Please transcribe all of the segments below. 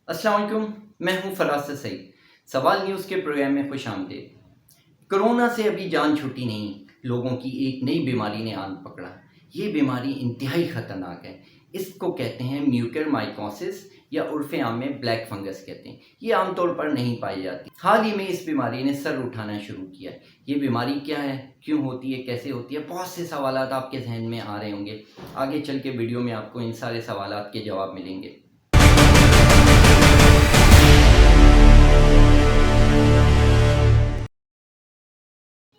अस्सलाम वालेकुम, मैं हूं फराज सईद। सवाल न्यूज़ के प्रोग्राम में खुश आमदीद। कोरोना से अभी जान छूटी नहीं, लोगों की एक नई बीमारी ने आन पकड़ा। ये बीमारी इंतहाई ख़तरनाक है। इसको कहते हैं म्यूकरमाइकोसिस या उर्फ़े आम में ब्लैक फंगस कहते हैं। ये आमतौर पर नहीं पाई जाती। हाल ही में इस बीमारी ने सर उठाना शुरू किया है। ये बीमारी क्या है, क्यों होती है, कैसे होती है, बहुत से सवालात आपके जहन में आ रहे होंगे। आगे चल के वीडियो में आपको इन सारे सवालात के जवाब मिलेंगे।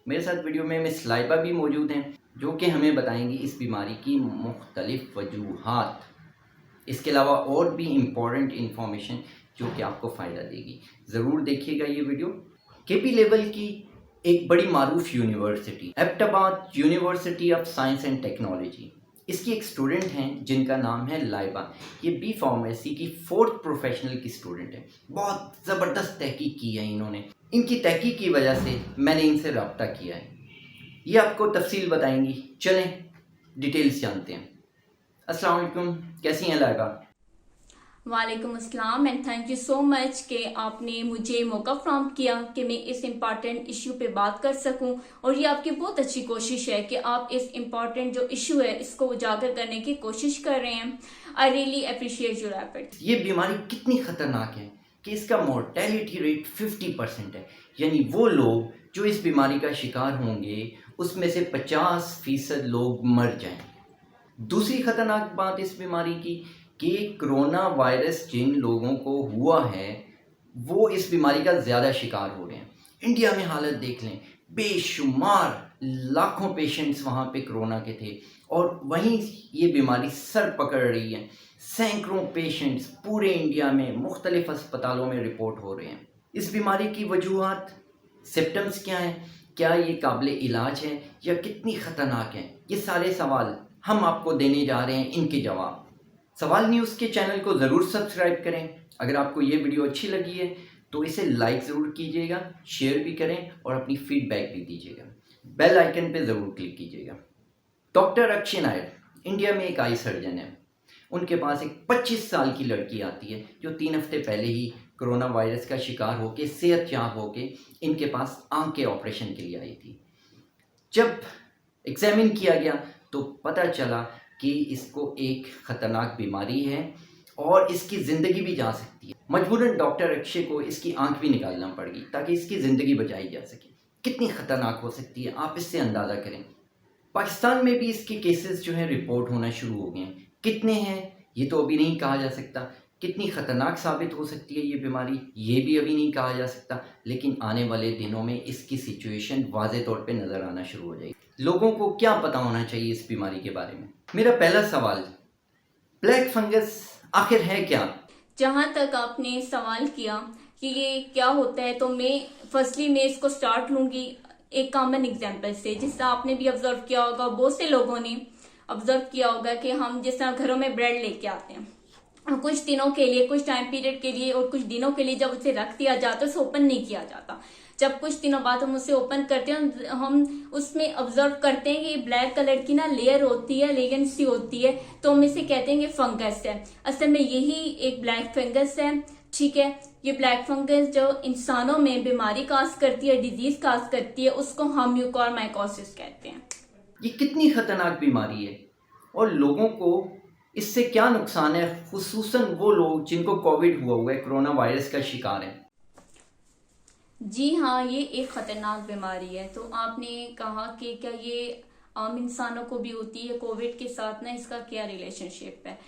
मेरे साथ वीडियो में मिस लाइबा भी मौजूद हैं, जो कि हमें बताएंगी इस बीमारी की मुख्तलिफ वजूहात। इसके अलावा और भी इम्पोर्टेंट इन्फॉर्मेशन जो कि आपको फ़ायदा देगी। ज़रूर देखिएगा ये वीडियो। केपी लेवल की एक बड़ी मारूफ university Abbottabad university of science and technology, इसकी एक स्टूडेंट हैं जिनका नाम है लाइबा। ये बी फार्मेसी की 4th प्रोफेशनल की स्टूडेंट है। बहुत ज़बरदस्त तहकीक की है इन्होंने। इनकी तहकीक की वजह से मैंने इनसे रब्ता किया है। ये आपको तफसील बताएंगी। चलें डिटेल्स जानते हैं। अस्सलाम वालेकुम, कैसी हैं लाइबा? वालेकुम अस्सलाम and thank you so much कि आपने मुझे मौका फ्राहम किया कि मैं इस इम्पॉर्टेंट इशू पे बात कर सकूं। और ये आपकी बहुत अच्छी कोशिश है कि आप इस इम्पॉर्टेंट जो इशू है इसको उजागर करने की कोशिश कर रहे हैं। I really appreciate your effort. ये बीमारी कितनी ख़तरनाक है कि इसका मोर्टेलिटी रेट 50% है। यानी वो लोग जो इस बीमारी का शिकार होंगे उसमें से 50% लोग मर जाएं। दूसरी ख़तरनाक बात इस बीमारी की कि कोरोना वायरस जिन लोगों को हुआ है वो इस बीमारी का ज़्यादा शिकार हो रहे हैं। इंडिया में हालत देख लें, बेशुमार लाखों पेशेंट्स वहाँ पे कोरोना के थे और वहीं ये बीमारी सर पकड़ रही है। सैकड़ों पेशेंट्स पूरे इंडिया में मुख्तलिफ अस्पतालों में रिपोर्ट हो रहे हैं। इस बीमारी की वजूहात, सिम्टम्स क्या हैं, क्या ये काबिल इलाज है या कितनी ख़तरनाक है, ये सारे सवाल हम आपको देने जा रहे हैं। इनके जवाब। सवाल न्यूज़ के चैनल को ज़रूर सब्सक्राइब करें। अगर आपको ये वीडियो अच्छी लगी है तो इसे लाइक ज़रूर कीजिएगा, शेयर भी करें और अपनी फीडबैक भी दीजिएगा। बेल आइकन पे ज़रूर क्लिक कीजिएगा। डॉक्टर अक्षय नायर इंडिया में एक आई सर्जन है। उनके पास एक 25 साल की लड़की आती है जो 3 हफ्ते पहले ही कोरोना वायरस का शिकार होकर सेहतयाब होकर इनके पास आँख के ऑपरेशन के लिए आई थी। जब एग्जामिन किया गया तो पता चला कि इसको एक ख़तरनाक बीमारी है और इसकी ज़िंदगी भी जा सकती है। मजबूरन डॉक्टर अक्षय को इसकी आंख भी निकालना पड़ गई ताकि इसकी ज़िंदगी बचाई जा सके। कितनी ख़तरनाक हो सकती है आप इससे अंदाज़ा करें। पाकिस्तान में भी इसके केसेस जो हैं रिपोर्ट होना शुरू हो गए हैं। कितने हैं ये तो अभी नहीं कहा जा सकता। कितनी ख़तरनाक साबित हो सकती है ये बीमारी ये भी अभी नहीं कहा जा सकता। लेकिन आने वाले दिनों में इसकी सिचुएशन वाज़े तौर पे नज़र आना शुरू हो जाएगी। लोगों को क्या पता होना चाहिए इस बीमारी के बारे में? मेरा पहला सवाल, ब्लैक फंगस आखिर है क्या? जहां तक आपने सवाल किया कि ये क्या होता है, तो मैं इसको स्टार्ट लूंगी एक कॉमन एग्जांपल से। जिससे आपने भी ऑब्जर्व किया होगा, बहुत से लोगों ने ऑब्जर्व किया होगा कि हम जिस तरह घरों में ब्रेड लेके आते हैं, कुछ दिनों के लिए, कुछ टाइम पीरियड के लिए और कुछ दिनों के लिए जब उसे रख दिया जाता है उसे ओपन नहीं किया जाता। जब कुछ दिनों बाद हम उसे ओपन करते हैं, हम उसमें ऑब्जर्व करते हैं कि ब्लैक कलर की ना लेयर होती है, लेयन सी होती है, तो हम इसे कहते हैं कि फंगस है। असल में यही एक ब्लैक फंगस है। ठीक है, ये ब्लैक फंगस जो इंसानों में बीमारी काज करती है, डिजीज काज करती है, उसको हम म्यूकरमाइकोसिस कहते हैं। ये कितनी खतरनाक बीमारी है और लोगों को इससे क्या नुकसान है, खुसूसन वो लोग जिनको कोविड हुआ है, कोरोना वायरस का शिकार है? जी हाँ, ये एक खतरनाक बीमारी है। तो आपने कहा कि क्या ये आम इंसानों को भी होती है? कोविड के साथ ना इसका क्या रिलेशनशिप है?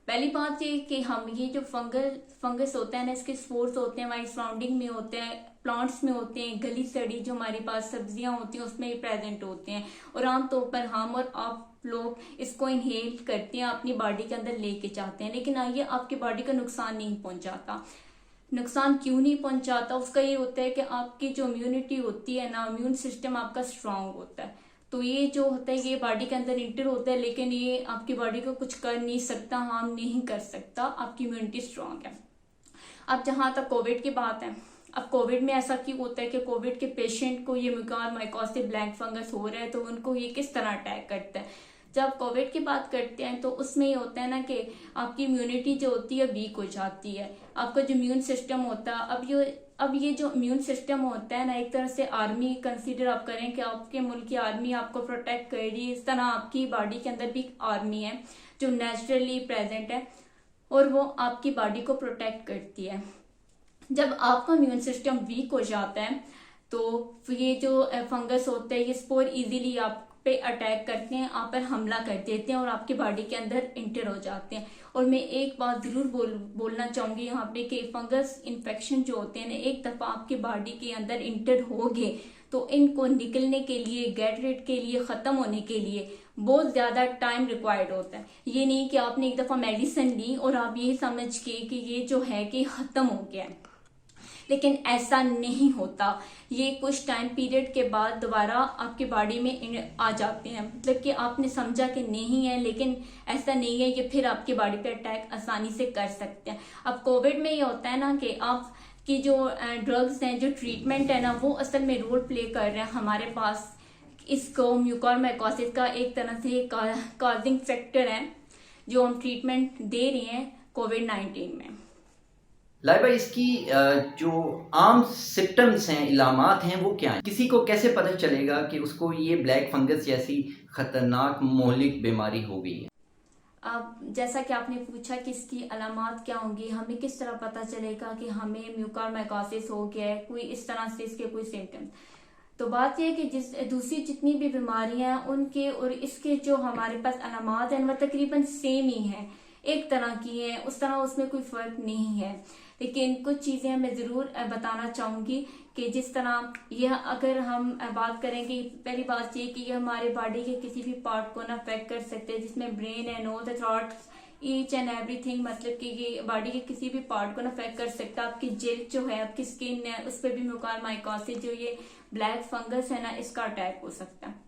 पहली बात ये कि हम ये जो फंगस होता है ना, इसके स्पोर्स होते हैं हमारी सराउंडिंग में होते हैं, प्लांट्स में होते हैं, गली सड़ी जो हमारे पास सब्जियां होती हैं उसमें प्रेजेंट होते हैं। और आमतौर पर हम और आप लोग इसको इनहेल करते हैं, अपनी बॉडी के अंदर लेके जाते हैं। लेकिन आइए, आपकी बॉडी का नुकसान नहीं पहुंचाता। नुकसान क्यों नहीं पहुंचाता? उसका ये होता है कि आपकी जो इम्यूनिटी होती है ना, इम्यून सिस्टम आपका स्ट्रांग होता है। तो ये जो होता है ये बॉडी के अंदर इंटर होता है, लेकिन ये आपकी बॉडी को कुछ कर नहीं सकता, हार्म नहीं कर सकता। आपकी इम्यूनिटी स्ट्रांग है। अब जहां तक कोविड की बात है, अब कोविड में ऐसा क्यों होता है कि कोविड के पेशेंट को ये म्यूकरमाइकोसिस ब्लैक फंगस हो रहा है, तो उनको ये किस तरह अटैक करता है? जब कोविड की बात करते हैं तो उसमें ये होता है ना कि आपकी इम्यूनिटी जो होती है वीक हो जाती है। आपका जो इम्यून सिस्टम होता है, अब ये जो इम्यून सिस्टम होता है ना, एक तरह से आर्मी कंसीडर आप करें कि आपके मुल्क की आर्मी आपको प्रोटेक्ट कर रही है, इस तरह आपकी बॉडी के अंदर भी आर्मी है जो नेचुरली प्रेजेंट है और वो आपकी बॉडी को प्रोटेक्ट करती है। जब आपका इम्यून सिस्टम वीक हो जाता है तो ये जो फंगस होते हैं ये स्पोर इजीली आप पे अटैक करते हैं, आप पर हमला कर देते हैं और आपकी बॉडी के अंदर इंटर हो जाते हैं। और मैं एक बात जरूर बोलना चाहूंगी यहाँ पे कि फंगस इन्फेक्शन जो होते हैं ना, एक दफा आपकी बॉडी के अंदर इंटर हो गए तो इनको निकलने के लिए, गेट रिड के लिए, खत्म होने के लिए बहुत ज्यादा टाइम रिक्वायर्ड होता है। ये नहीं कि आपने एक दफा मेडिसिन ली और आप ये समझ के कि ये जो है कि खत्म हो गया है, लेकिन ऐसा नहीं होता। ये कुछ टाइम पीरियड के बाद दोबारा आपकी बॉडी में आ जाते हैं, मतलब कि आपने समझा कि नहीं है लेकिन ऐसा नहीं है, ये फिर आपकी बॉडी पे अटैक आसानी से कर सकते हैं। अब कोविड में ये होता है ना कि आप की जो ड्रग्स हैं, जो ट्रीटमेंट है ना, वो असल में रोल प्ले कर रहे हैं हमारे पास। इसको म्यूकरमाइकोसिस का एक तरह से कॉजिंग फैक्टर है जो हम ट्रीटमेंट दे रहे हैं कोविड-19 में। लाइबा, इसकी जो आम सिम्टम्स हैं, इलामात हैं, वो क्या हैं? किसी को कैसे पता चलेगा कि उसको ये ब्लैक फंगस जैसी खतरनाक मोहलिक बीमारी हो गई है? अब जैसा कि आपने पूछा कि इसकी अलामात क्या होंगी, हमें किस तरह पता चलेगा कि हमें म्यूकरमाइकोसिस हो गया है, कोई इस तरह से इसके कोई सिम्टम्स। तो बात यह है कि दूसरी जितनी भी बीमारियां हैं उनके और इसके जो हमारे पास अलामात हैं वह तकरीबन सेम ही हैं, एक तरह की है, उस तरह उसमें कोई फर्क नहीं है। लेकिन कुछ चीजें मैं जरूर बताना चाहूंगी कि जिस तरह यह, अगर हम बात करेंगे, पहली बात ये कि ये हमारे बॉडी के किसी भी पार्ट को ना अफेक्ट कर सकते हैं, जिसमें ब्रेन है, नोज है, थ्रोट, ईच एंड एवरीथिंग, मतलब कि ये बॉडी के किसी भी पार्ट को ना अफेक्ट कर सकता है। आपकी जिल्द जो है, आपकी स्किन है, उस पर भी म्यूकरमाइकोसिस जो ये ब्लैक फंगस है ना, इसका अटैक हो सकता है।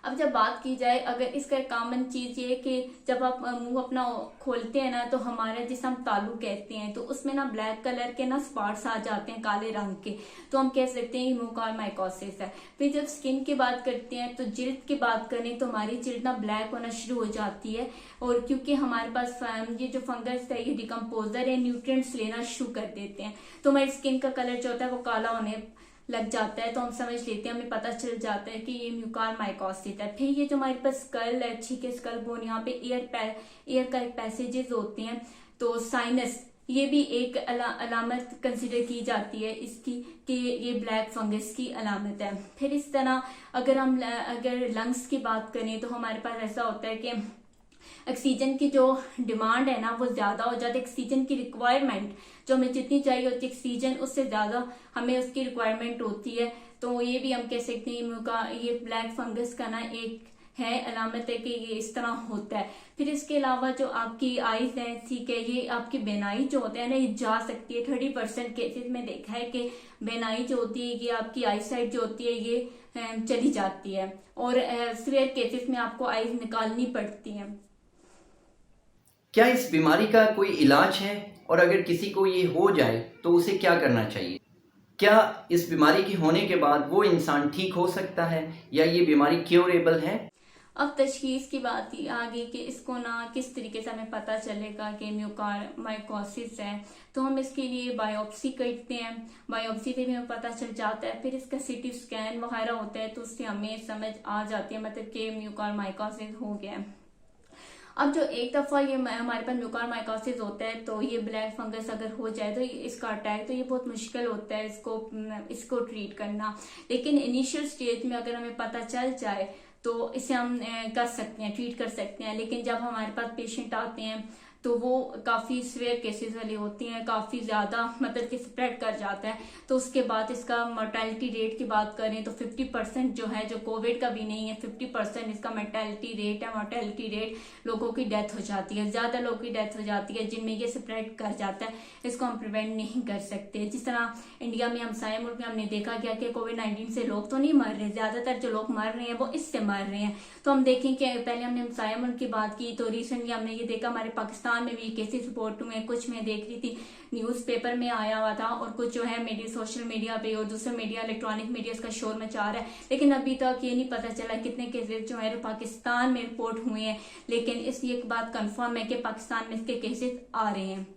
अब जब बात की जाए, अगर इसका एक कॉमन चीज ये कि जब आप मुंह अपना खोलते हैं ना तो हमारे जिसे हम तालू कहते हैं तो उसमें ना ब्लैक कलर के ना स्पॉट्स आ जाते हैं काले रंग के, तो हम कह सकते हैं म्यूकरमाइकोसिस है। फिर जब स्किन की बात करते हैं तो जिल्द की बात करें तो हमारी जिल्द ना ब्लैक होना शुरू हो जाती है, और क्योंकि हमारे पास ये जो फंगस है ये डिकम्पोजर है, न्यूट्रिएंट्स लेना शुरू कर देते हैं, तो हमारी स्किन का कलर जो होता है वो काला होने लग जाता है, तो हम समझ लेते हैं, हमें पता चल जाता है कि ये म्यूकरमाइकोसिस है। फिर ये जो हमारे पास स्कल है, छीके स्कल बोन, यहाँ पे एयर का एक पैसेजेस होते हैं, तो साइनस, ये भी एक अलामत कंसिडर की जाती है इसकी कि ये ब्लैक फंगस की अलामत है। फिर इस तरह अगर लंग्स की बात करें तो हमारे पास ऐसा होता है कि ऑक्सीजन की जो डिमांड है ना वो ज्यादा हो जाती है, ऑक्सीजन की रिक्वायरमेंट जो हमें जितनी चाहिए होती है ऑक्सीजन, उससे ज्यादा हमें उसकी रिक्वायरमेंट होती है, तो ये भी हम कह सकते हैं ये ब्लैक फंगस का ना एक है अलामत है कि ये इस तरह होता है। फिर इसके अलावा जो आपकी आईज है, ठीक है, ये आपकी बेनाई जो होते हैं ना ये जा सकती है। 30% केसेस में देखा है कि बेनाई जो होती है, ये आपकी आई साइड जो होती है ये चली जाती है, और सीवियर केसेस में आपको आईज निकालनी पड़ती है। क्या इस बीमारी का कोई इलाज है, और अगर किसी को ये हो जाए तो उसे क्या करना चाहिए? क्या इस बीमारी के होने के बाद वो इंसान ठीक हो सकता है, या ये बीमारी क्योरेबल है? अब तशखीस की बात ही आ गई कि इसको ना किस तरीके से हमें पता चलेगा कि म्यूकरमाइकोसिस है, तो हम इसके लिए बायोप्सी करते हैं, बायोप्सी से भी हमें पता चल जाता है। फिर इसका सीटी स्कैन वगैरह होता है, तो उससे हमें समझ आ जाती है मतलब कि म्यूकरमाइकोसिस हो गया है। अब जो एक दफा ये हमारे पास म्यूकरमाइकोसिस होता है तो ये ब्लैक फंगस अगर हो जाए तो इसका अटैक, तो ये बहुत मुश्किल होता है इसको ट्रीट करना। लेकिन इनिशियल स्टेज में अगर हमें पता चल जाए तो इसे हम कर सकते हैं, ट्रीट कर सकते हैं। लेकिन जब हमारे पास पेशेंट आते हैं तो वो काफी सीवियर केसेस वाली होती हैं, काफी ज्यादा मतलब कि स्प्रेड कर जाता है, तो उसके बाद इसका मोर्टेलिटी रेट की बात करें तो 50% जो है, जो कोविड का भी नहीं है, 50% इसका मोर्टेलिटी रेट है। मोर्टेलिटी रेट, लोगों की डेथ हो जाती है, ज्यादा लोगों की डेथ हो जाती है जिनमें ये स्प्रेड कर जाता है। इसको हम प्रिवेंट नहीं कर सकते। जिस तरह इंडिया में, हमसाया मुल्क में हमने देखा गया कि कोविड-19 से लोग तो नहीं मर रहे, ज्यादातर जो लोग मर रहे हैं वो इससे मर रहे हैं। तो हम देखें कि पहले हमने हमसाया मुल्क की बात की, तो रिसेंटली हमने ये देखा हमारे पाकिस्तान में भी केसेस रिपोर्ट हुए। कुछ मैं देख रही थी न्यूज़पेपर में आया हुआ था, और कुछ जो है मीडिया, सोशल मीडिया पे और दूसरे मीडिया, इलेक्ट्रॉनिक मीडिया इसका शोर मचा रहा है। लेकिन अभी तक ये नहीं पता चला कितने केसेस जो है पाकिस्तान में रिपोर्ट हुए हैं। लेकिन इस एक बात कंफर्म है कि पाकिस्तान में इसके केसेस आ रहे हैं।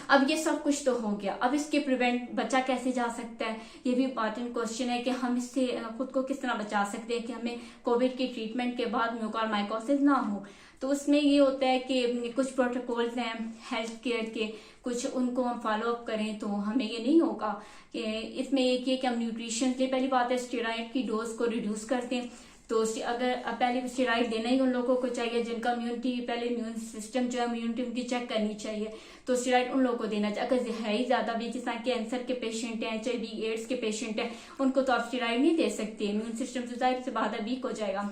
अब ये सब कुछ तो हो गया, अब इसके प्रिवेंट बचा कैसे जा सकता है, ये भी इंपॉर्टेंट क्वेश्चन है कि हम इससे खुद को किस तरह बचा सकते हैं कि हमें कोविड के ट्रीटमेंट के बाद म्यूकरमाइकोसिस ना हो। तो उसमें ये होता है कि कुछ प्रोटोकॉल्स हैं हेल्थ केयर के, कुछ उनको हम फॉलो अप करें तो हमें ये नहीं होगा। कि इसमें एक ये कि हम न्यूट्रिशन से, पहली बात है स्टेरॉइड की डोज को रिड्यूस कर दें। तो अगर पहले स्टेरॉइड देना ही उन लोगों को चाहिए जिनका इम्यूनिटी, पहले इम्यून सिस्टम जो है इम्यूनिटी उनकी चेक करनी चाहिए, तो स्टेरॉइड उन लोगों को देना चाहिए। अगर है ही ज्यादा भी, जिस तरह कैंसर के पेशेंट हैं, HIV एड्स के पेशेंट हैं, उनको तो आप स्टेरॉइड नहीं दे सकते, इम्यून सिस्टम से जाहिर से बाहर वीक हो जाएगा।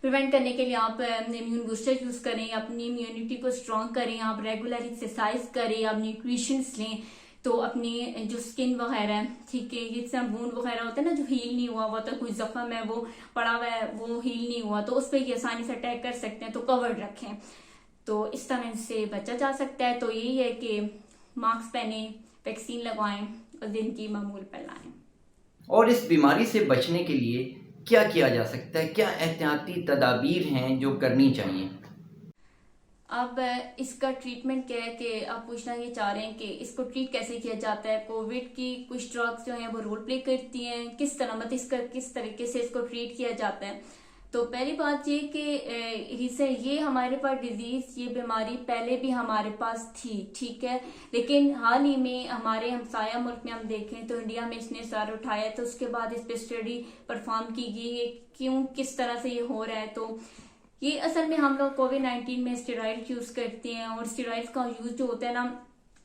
प्रिवेंट करने के लिए आप इम्यून बूस्टर यूज करें, अपनी इम्यूनिटी को स्ट्रॉन्ग करें, आप रेगुलर एक्सरसाइज करें, आप न्यूट्रिशंस लें, तो अपनी जो स्किन वगैरह है, ठीक है, जिससे वूंड वगैरह होता है ना जो हील नहीं हुआ हुआ, तो कोई जख्म है वो पड़ा हुआ है वो हील नहीं हुआ, तो उस पर ये आसानी से अटैक कर सकते हैं, तो कवर्ड रखें। तो इस तरह से बचा जा सकता है। तो यही है कि मास्क पहने, वैक्सीन लगवाएं और दिन की मामूल पर लाएं। और इस बीमारी से बचने के लिए क्या किया जा सकता है, क्या एहतियाती तदाबीर हैं जो करनी चाहिए? अब इसका ट्रीटमेंट क्या है कि आप पूछना ये चाह रहे हैं कि इसको ट्रीट कैसे किया जाता है। कोविड की कुछ ड्रग्स जो हैं वो रोल प्ले करती हैं, किस तरह मतलब इसका किस तरीके से इसको ट्रीट किया जाता है। तो पहली बात ये कि ये हमारे पास डिजीज, ये बीमारी पहले भी हमारे पास थी, ठीक है, लेकिन हाल ही में हमारे हमसाया मुल्क में हम देखें तो इंडिया में इसने सर उठाया, तो उसके बाद इस पर स्टडी परफॉर्म की गई है क्यों किस तरह से ये हो रहा है। तो ये असल में हम लोग कोविड-19 में स्टेरॉइड यूज करते हैं, और स्टेरॉइड का यूज जो होता है ना,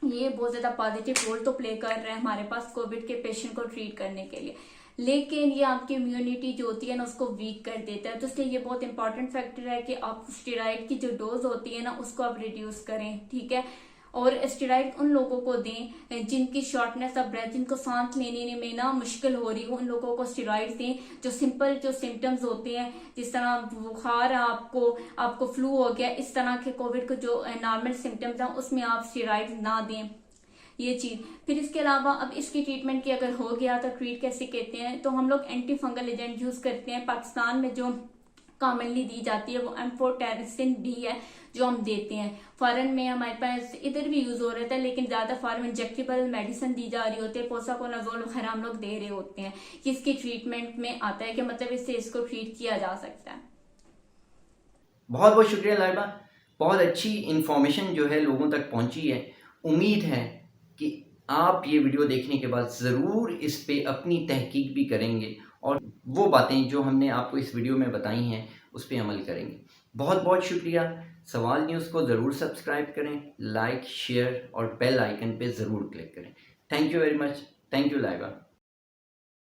ये बहुत ज्यादा पॉजिटिव रोल तो प्ले कर रहा है हमारे पास कोविड के पेशेंट को ट्रीट करने के लिए, लेकिन ये आपकी इम्यूनिटी जो होती है ना उसको वीक कर देता है। तो इसलिए ये बहुत इंपॉर्टेंट फैक्टर है कि आप स्टेरॉइड की जो डोज होती है ना उसको आप रिड्यूस करें, ठीक है। और स्टेरॉइड उन लोगों को दें जिनकी शॉर्टनेस ऑफ ब्रेथ, जिनको सांस लेने में ना मुश्किल हो रही हो, उन लोगों को स्टेरॉइड दें। जो सिंपल जो सिम्टम्स होते हैं, जिस तरह बुखार आपको फ्लू हो गया, इस तरह के कोविड को जो नॉर्मल सिम्टम्स हैं उसमें आप स्टेरॉइड ना दें, ये चीज। फिर इसके अलावा अब इसकी ट्रीटमेंट की अगर हो गया तो ट्रीट कैसे कहते हैं, तो हम लोग एंटी फंगल एजेंट यूज करते हैं। पाकिस्तान में जो कॉमनली दी जाती है वो एम्फोटेरिसिन डी है जो हम देते हैं। फॉरेन में हमारे पास इधर भी यूज हो रहा था, लेकिन ज्यादा फॉरेन इंजेक्टेबल मेडिसिन दी जा रही होती है, पोसाकोनाजोल वगैरह हम लोग दे रहे होते हैं, कि इसकी ट्रीटमेंट में आता है कि मतलब इससे इसको ट्रीट किया जा सकता है। बहुत बहुत शुक्रिया लाइबा, बहुत अच्छी इन्फॉर्मेशन जो है लोगों तक पहुंची है। उम्मीद है कि आप ये वीडियो देखने के बाद ज़रूर इस पे अपनी तहकीक भी करेंगे और वो बातें जो हमने आपको इस वीडियो में बताई हैं उस पर अमल करेंगे। बहुत बहुत शुक्रिया। सवाल न्यूज़ को ज़रूर सब्सक्राइब करें, लाइक, शेयर और बेल आइकन पे ज़रूर क्लिक करें। Thank you very much. Thank you Laiba.